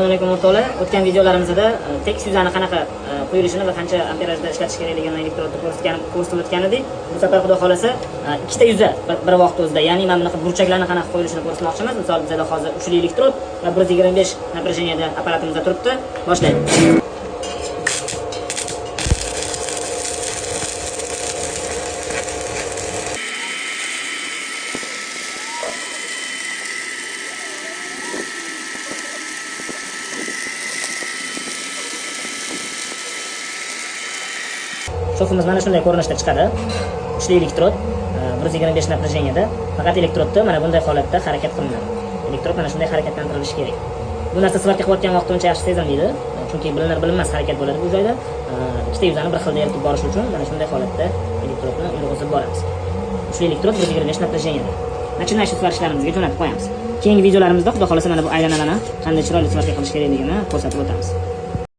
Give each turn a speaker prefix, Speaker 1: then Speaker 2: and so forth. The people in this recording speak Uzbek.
Speaker 1: Assalomu alaykum o'rtoqlar. O'tgan videolarimizda tekis yuzani qanaqa quyilishini va qancha amperajda ishlatish kerakligini elektrodda ko'rsatib o'tgan edik. Bu safar xudo xolasa ikkita yuza bir vaqt o'zida, ya'ni mana bunaqa burchaklarni qanaqa qo'yilishini ko'rsatmoqchimiz. Misol bizda hozir uchli elektrod va 125 напряжениеda apparatimizda turibdi. Boshlaymiz. Shofimiz mana shunday ko'rinishda chiqadi. Uchli elektrod 125 напряжениеda, faqat elektrodda mana bunday holatda harakat qilinadi. Elektrod mana shunday harakatlantirilishi kerak. Bu narsa svarka qilayotgan vaqtda uncha yaxshi sezilmaydi, chunki bilinar-bilinmas harakat bo'ladi bu joyda. Ikkita yuzani bir xilda eritib borish uchun mana shunday holatda elektrodni yurg'izib boramiz. Uchli elektrod 125 напряжениеda. Начинающий svarishlarimizga jo'natib qo'yamiz. Keyingi videolarimizda xudo xolasa mana bu aylanalarni qanday chiroyli svarka qilish kerakligini ko'rsatib o'tamiz.